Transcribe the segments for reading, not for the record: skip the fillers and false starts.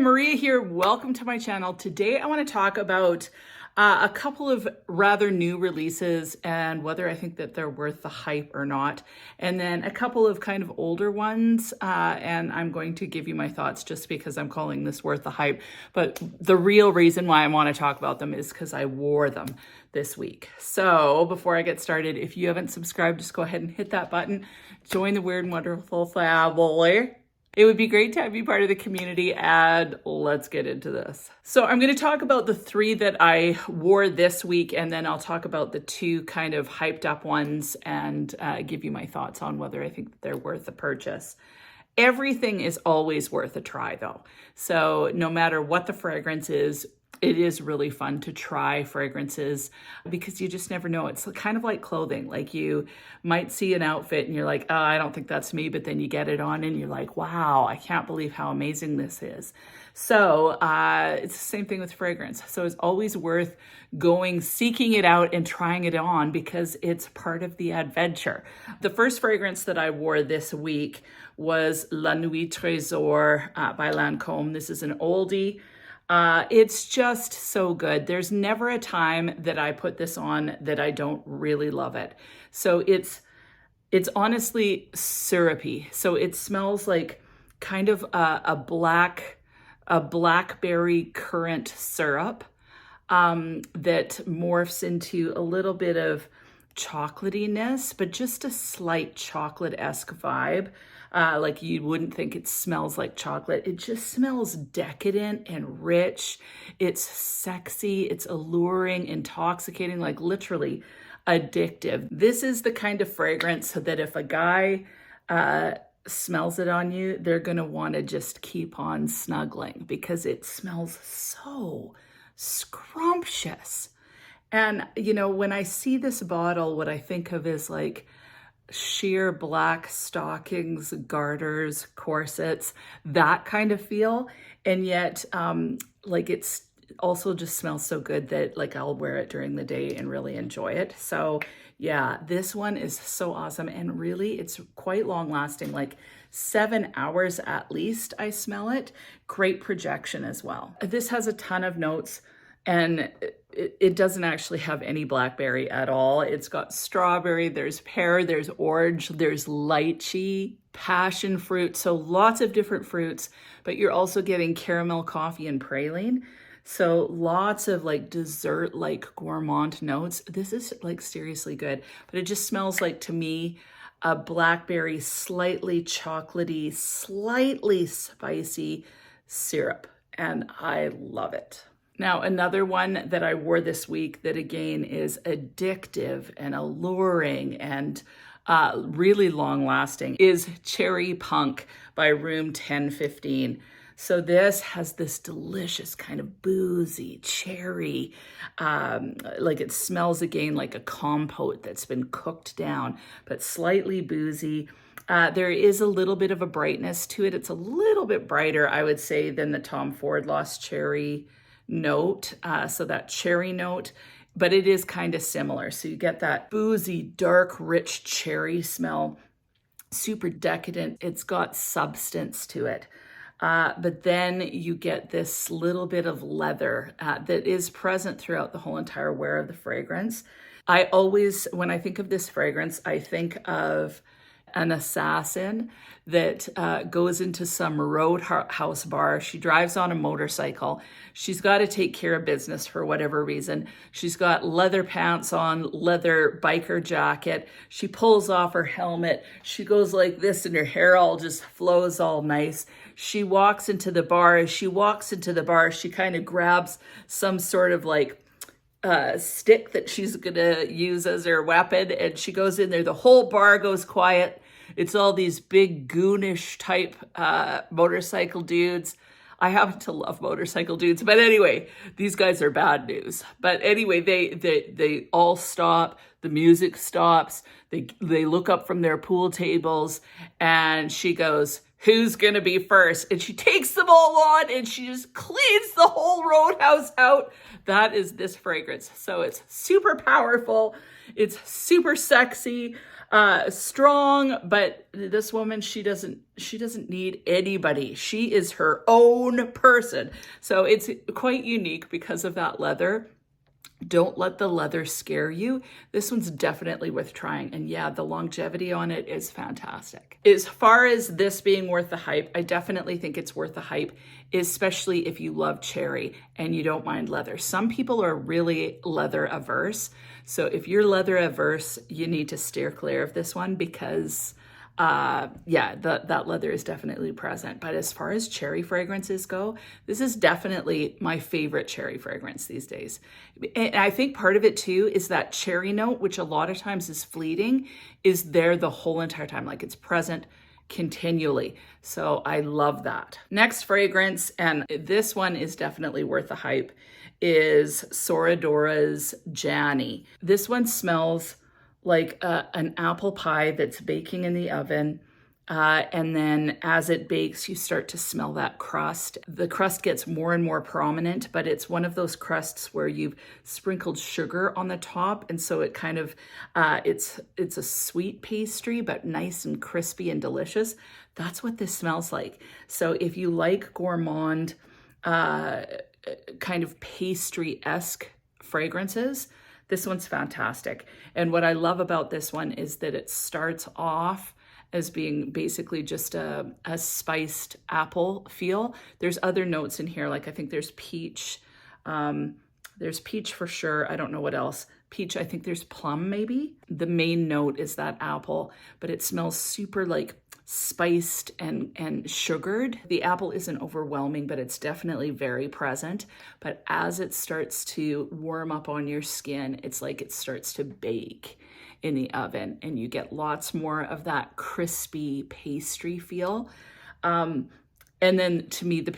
Maria here. Welcome to my channel. Today I want to talk about a couple of rather new releases and whether I think that they're worth the hype or not. And then a couple of kind of older ones. And I'm going to give you my thoughts just because I'm calling this worth the hype. But the real reason why I want to talk about them is because I wore them this week. So before I get started, if you haven't subscribed, just go ahead and hit that button. Join the weird and wonderful family. It would be great to have you part of the community, and let's get into this. So I'm going to talk about the three that I wore this week, and then I'll talk about the two kind of hyped up ones and give you my thoughts on whether I think they're worth the purchase. Everything is always worth a try though. So no matter what the fragrance is, it is really fun to try fragrances because you just never know. It's kind of like clothing. Like you might see an outfit and you're like, oh, I don't think that's me. But then you get it on and you're like, wow, I can't believe how amazing this is. So it's the same thing with fragrance. So it's always worth going, seeking it out and trying it on because it's part of the adventure. The first fragrance that I wore this week was La Nuit Trésor by Lancôme. This is an oldie. It's just so good. There's never a time that I put this on that I don't really love it. So it's honestly syrupy. So it smells like kind of a blackberry currant syrup that morphs into a little bit of chocolatiness, but just a slight chocolate-esque vibe. Like you wouldn't think it smells like chocolate. It just smells decadent and rich. It's sexy, it's alluring, intoxicating, like literally addictive. This is the kind of fragrance that if a guy smells it on you, they're gonna wanna just keep on snuggling because it smells so scrumptious. And, you know, when I see this bottle, what I think of is like sheer black stockings, garters, corsets, that kind of feel. And yet, like it's also just smells so good that like I'll wear it during the day and really enjoy it. So yeah, this one is so awesome. And really it's quite long lasting, like 7 hours at least I smell it. Great projection as well. This has a ton of notes. And it doesn't actually have any blackberry at all. It's got strawberry, there's pear, there's orange, there's lychee, passion fruit. So lots of different fruits, but you're also getting caramel, coffee, and praline. So lots of like dessert-like gourmand notes. This is like seriously good, but it just smells like, to me, a blackberry, slightly chocolatey, slightly spicy syrup. And I love it. Now, another one that I wore this week that again is addictive and alluring and really long lasting is Cherry Punk by Room 1015. So this has this delicious kind of boozy cherry, like it smells again like a compote that's been cooked down, but slightly boozy. There is a little bit of a brightness to it. It's a little bit brighter, I would say, than the Tom Ford Lost Cherry note, so that cherry note, but it is kind of similar. So you get that boozy, dark, rich cherry smell, super decadent. It's got substance to it. But then you get this little bit of leather that is present throughout the whole entire wear of the fragrance. I always, when I think of this fragrance, I think of an assassin that goes into some roadhouse bar. She drives on a motorcycle. She's got to take care of business for whatever reason. She's got leather pants on, leather biker jacket. She pulls off her helmet. She goes like this and her hair all just flows all nice. She walks into the bar. As she walks into the bar, she kind of grabs some sort of like stick that she's gonna use as her weapon, and she goes in there. The whole bar goes quiet. It's all these big goonish type motorcycle dudes. I happen to love motorcycle dudes, but anyway, these guys are bad news. But anyway, they all stop. The music stops. They look up from their pool tables, and she goes, "Who's gonna be first?" And she takes them all on, and she just cleans the whole roadhouse out. That is this fragrance. So it's super powerful. It's super sexy. Strong, but this woman, she doesn't need anybody. She is her own person. So it's quite unique because of that leather. Don't let the leather scare you. This one's definitely worth trying. And yeah, the longevity on it is fantastic. As far as this being worth the hype, I definitely think it's worth the hype, especially if you love cherry and you don't mind leather. Some people are really leather averse. So if you're leather averse, you need to steer clear of this one because yeah, that leather is definitely present. But as far as cherry fragrances go, this is definitely my favorite cherry fragrance these days. And I think part of it too is that cherry note, which a lot of times is fleeting, is there the whole entire time. Like it's present continually. So I love that. Next fragrance, and this one is definitely worth the hype, is Soradora's Jany. This one smells like an apple pie that's baking in the oven. And then as it bakes, you start to smell that crust. The crust gets more and more prominent, but it's one of those crusts where you've sprinkled sugar on the top. And so it kind of, it's a sweet pastry, but nice and crispy and delicious. That's what this smells like. So if you like gourmand, kind of pastry-esque fragrances, this one's fantastic. And what I love about this one is that it starts off as being basically just a spiced apple feel. There's other notes in here, like I think there's peach. There's peach for sure. I don't know what else. Peach, I think there's plum maybe. The main note is that apple, but it smells super like spiced and sugared. The apple isn't overwhelming, but it's definitely very present. But as it starts to warm up on your skin, it's like it starts to bake in the oven and you get lots more of that crispy pastry feel. And then to me, the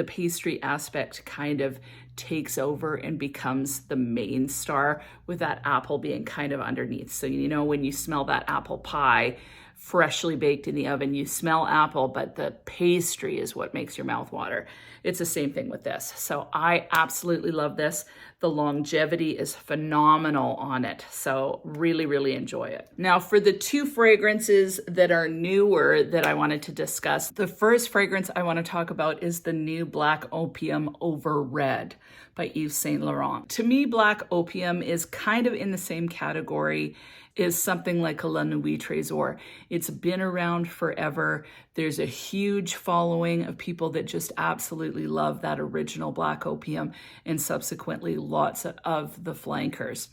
pastry aspect kind of takes over and becomes the main star, with that apple being kind of underneath. So, you know, when you smell that apple pie freshly baked in the oven, you smell apple, but the pastry is what makes your mouth water. It's the same thing with this. So I absolutely love this. The longevity is phenomenal on it. So really, really enjoy it. Now for the two fragrances that are newer that I wanted to discuss, the first fragrance I want to talk about is the new Black Opium Over Red by Yves Saint Laurent. To me, Black Opium is kind of in the same category is something like a La Nuit Trésor. It's been around forever. There's a huge following of people that just absolutely love that original Black Opium, and subsequently lots of the flankers.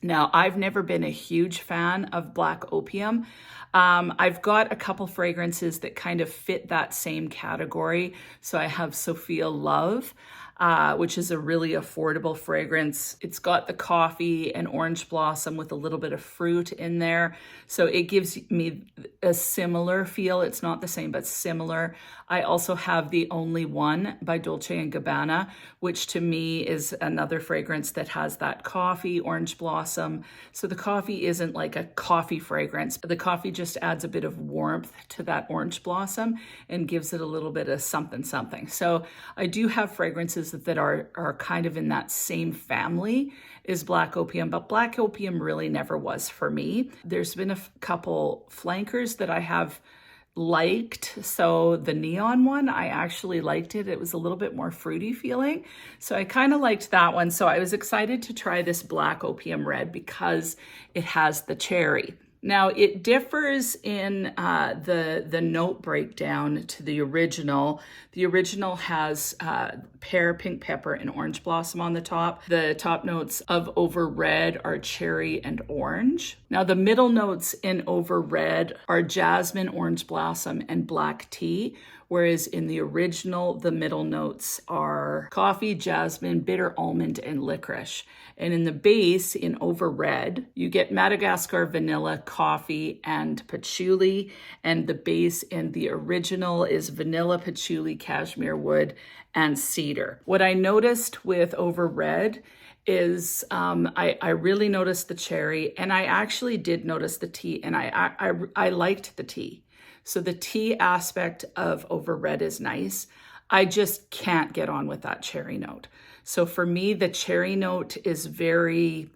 Now, I've never been a huge fan of Black Opium. I've got a couple fragrances that kind of fit that same category. So I have Sophia Love, which is a really affordable fragrance. It's got the coffee and orange blossom with a little bit of fruit in there. So it gives me a similar feel. It's not the same, but similar. I also have The Only One by Dolce & Gabbana, which to me is another fragrance that has that coffee, orange blossom. So the coffee isn't like a coffee fragrance. The coffee just adds a bit of warmth to that orange blossom and gives it a little bit of something, something. So I do have fragrances that are kind of in that same family as Black Opium, but Black Opium really never was for me. There's been a couple flankers that I have liked. So the neon one, I actually liked it. It was a little bit more fruity feeling. So I kind of liked that one. So I was excited to try this Black Opium Red because it has the cherry. Now it differs in the note breakdown to the original. The original has pear, pink pepper, and orange blossom on the top. The top notes of Over Red are cherry and orange. Now the middle notes in Over Red are jasmine, orange blossom, and black tea. Whereas in the original, the middle notes are coffee, jasmine, bitter almond, and licorice. And in the base, in Over Red, you get Madagascar, vanilla, coffee, and patchouli. And the base in the original is vanilla, patchouli, cashmere wood, and cedar. What I noticed with Over Red is I really noticed the cherry, and I actually did notice the tea, and I liked the tea. So the tea aspect of Over Red is nice. I just can't get on with that cherry note. So for me, the cherry note is very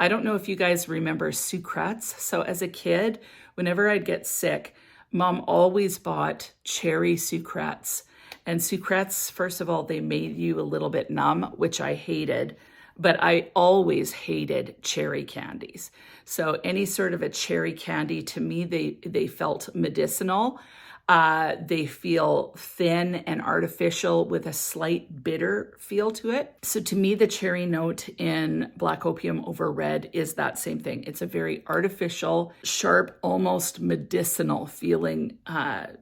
I don't know if you guys remember sucrets. So as a kid, whenever I'd get sick, Mom always bought cherry sucrets. And sucrets, first of all, they made you a little bit numb, which I hated, but I always hated cherry candies. So any sort of a cherry candy, to me, they felt medicinal. They feel thin and artificial with a slight bitter feel to it. So to me, the cherry note in Black Opium over Red is that same thing. It's a very artificial, sharp, almost medicinal feeling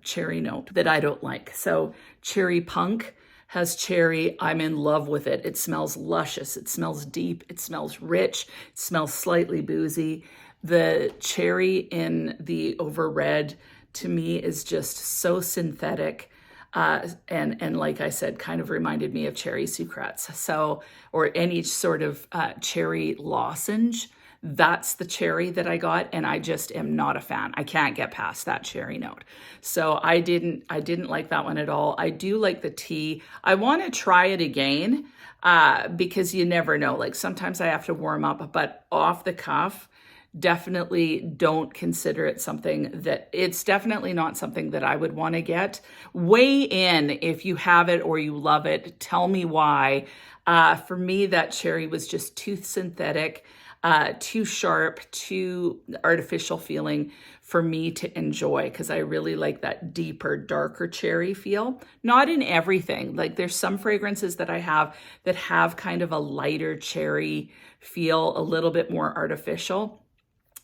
cherry note that I don't like. So Cherry Punk has cherry. I'm in love with it. It smells luscious. It smells deep. It smells rich. It smells slightly boozy. The cherry in the Over Red, to me, is just so synthetic. And like I said, kind of reminded me of cherry sucrets. So, or any sort of cherry lozenge. That's the cherry that I got, and I just am not a fan. I can't get past that cherry note. So I didn't like that one at all. I do like the tea. I want to try it again because you never know. Like sometimes I have to warm up, but off the cuff, definitely don't consider it something that, it's definitely not something that I would want to get. Weigh in if you have it or you love it. Tell me why. For me, that cherry was just too synthetic, too sharp, too artificial feeling for me to enjoy, because I really like that deeper, darker cherry feel. Not in everything. Like there's some fragrances that I have that have kind of a lighter cherry feel, a little bit more artificial,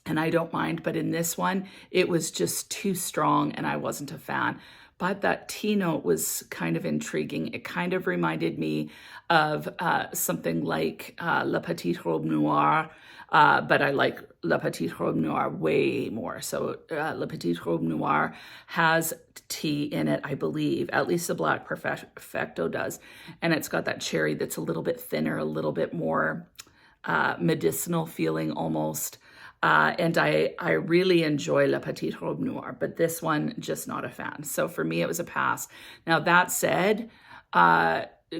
and I don't mind. But in this one, it was just too strong and I wasn't a fan. But that tea note was kind of intriguing. It kind of reminded me of something like La Petite Robe Noire, but I like La Petite Robe Noire way more. So La Petite Robe Noire has tea in it, I believe. At least the Black Perfecto does. And it's got that cherry that's a little bit thinner, a little bit more medicinal feeling almost. And I really enjoy La Petite Robe Noire, but this one, just not a fan. So for me, it was a pass. Now, that said,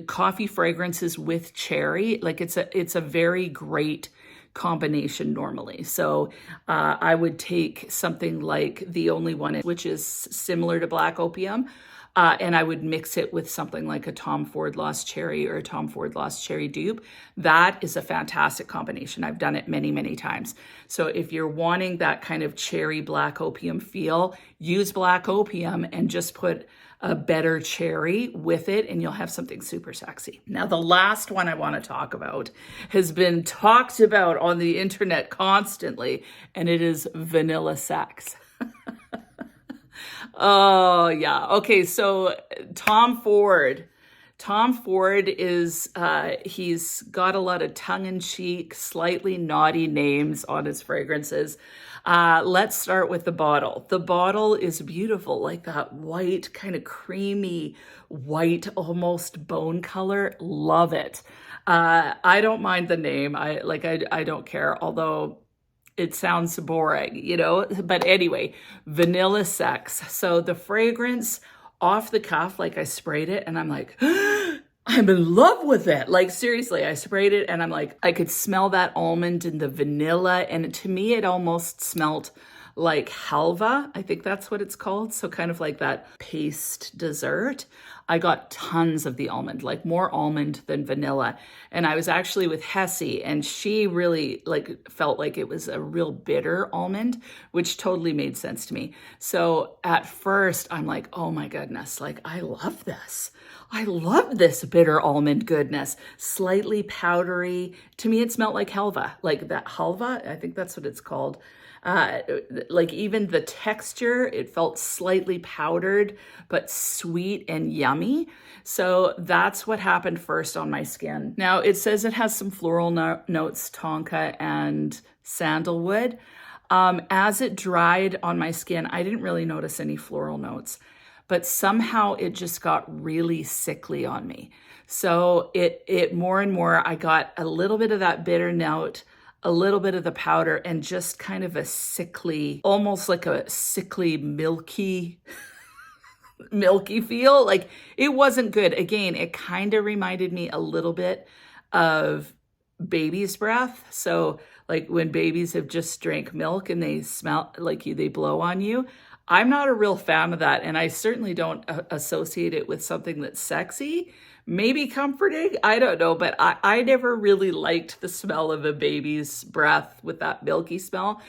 coffee fragrances with cherry, like it's a very great combination normally. So I would take something like The Only One, which is similar to Black Opium, and I would mix it with something like a Tom Ford Lost Cherry or a Tom Ford Lost Cherry dupe. That is a fantastic combination. I've done it many, many times. So if you're wanting that kind of cherry Black Opium feel, use Black Opium and just put a better cherry with it and you'll have something super sexy. Now, the last one I want to talk about has been talked about on the internet constantly, and it is Vanilla Sex. Oh, yeah. Okay, so Tom Ford is, he's got a lot of tongue-in-cheek, slightly naughty names on his fragrances. Let's start with the bottle. The bottle is beautiful, like that white, kind of creamy, white, almost bone color. Love it. I don't mind the name. I don't care, although it sounds boring, you know, but anyway, Vanilla Sex. So the fragrance off the cuff, like I sprayed it and I'm like, I'm in love with it. Like seriously, I sprayed it and I'm like, I could smell that almond and the vanilla. And to me, it almost smelled like halva. I think that's what it's called. So kind of like that paste dessert. I got tons of the almond, like more almond than vanilla. And I was actually with Hessie and she really felt like it was a real bitter almond, which totally made sense to me. So at first I'm like, oh my goodness, like I love this. I love this bitter almond goodness. Slightly powdery. To me, it smelled like halva, like that halva. I think that's what it's called. Like even the texture, it felt slightly powdered, but sweet and yummy. So that's what happened first on my skin. Now it says it has some floral notes, tonka and sandalwood. As it dried on my skin, I didn't really notice any floral notes, but somehow it just got really sickly on me. So it more and more, I got a little bit of that bitter note, a little bit of the powder, and just kind of a sickly, almost like a sickly, milky feel. Like it wasn't good. Again, it kind of reminded me a little bit of baby's breath. So like when babies have just drank milk and they smell like they blow on you. I'm not a real fan of that, and I certainly don't associate it with something that's sexy. Maybe comforting, I don't know, but I never really liked the smell of a baby's breath with that milky smell.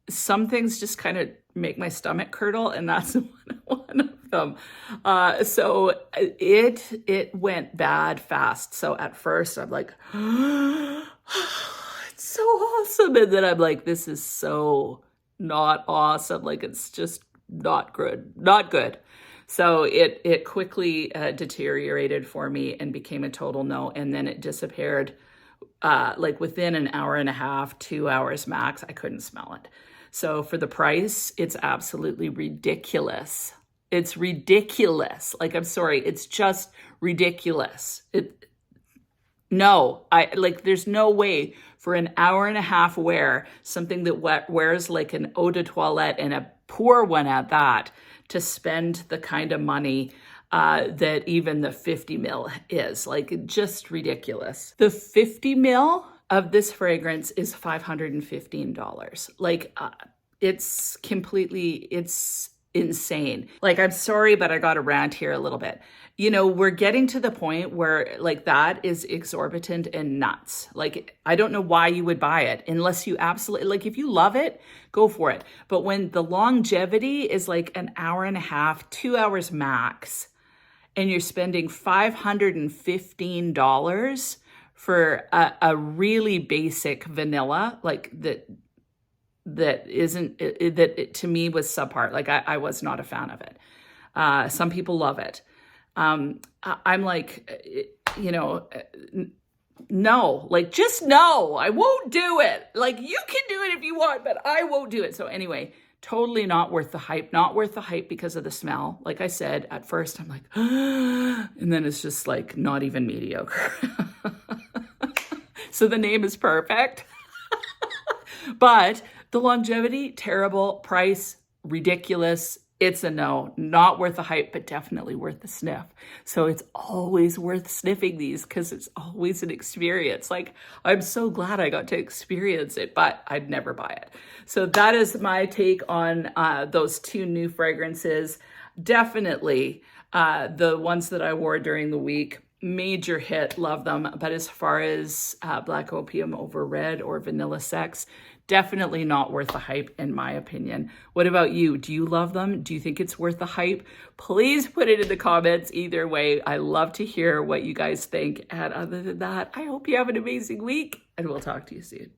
Some things just kind of make my stomach curdle, and that's one of them. So it went bad fast. So at first I'm like, it's so awesome, and then I'm like, this is so not awesome. Like, it's just not good, not good. So it quickly deteriorated for me and became a total no. And then it disappeared like within an hour and a half, 2 hours max. I couldn't smell it. So for the price, it's absolutely ridiculous. It's ridiculous. Like, I'm sorry, it's just ridiculous. No, there's no way for an hour and a half wear, something that wears like an eau de toilette, and a poor one at that, to spend the kind of money that even the 50 ml is. Like, just ridiculous. The 50 ml of this fragrance is $515. Like, it's insane. Like, I'm sorry, but I got to rant here a little bit. You know, we're getting to the point where like that is exorbitant and nuts. Like, I don't know why you would buy it unless you absolutely, like, if you love it, go for it. But when the longevity is like an hour and a half, 2 hours max, and you're spending $515 for a really basic vanilla, like that isn't, that to me was subpar. Like, I was not a fan of it. Some people love it. I'm like, you know, no, like, just no, I won't do it. Like, you can do it if you want, but I won't do it. So anyway, totally not worth the hype, not worth the hype because of the smell. Like I said, at first I'm like, and then it's just like not even mediocre. So the name is perfect, but the longevity, terrible. Price, ridiculous. It's a no, not worth the hype, but definitely worth the sniff. So it's always worth sniffing these because it's always an experience. Like, I'm so glad I got to experience it, but I'd never buy it. So that is my take on those two new fragrances. Definitely the ones that I wore during the week, major hit, love them. But as far as Black Opium over Red or Vanilla Sex, definitely not worth the hype, in my opinion. What about you? Do you love them? Do you think it's worth the hype? Please put it in the comments. Either way, I love to hear what you guys think. And other than that, I hope you have an amazing week, and we'll talk to you soon.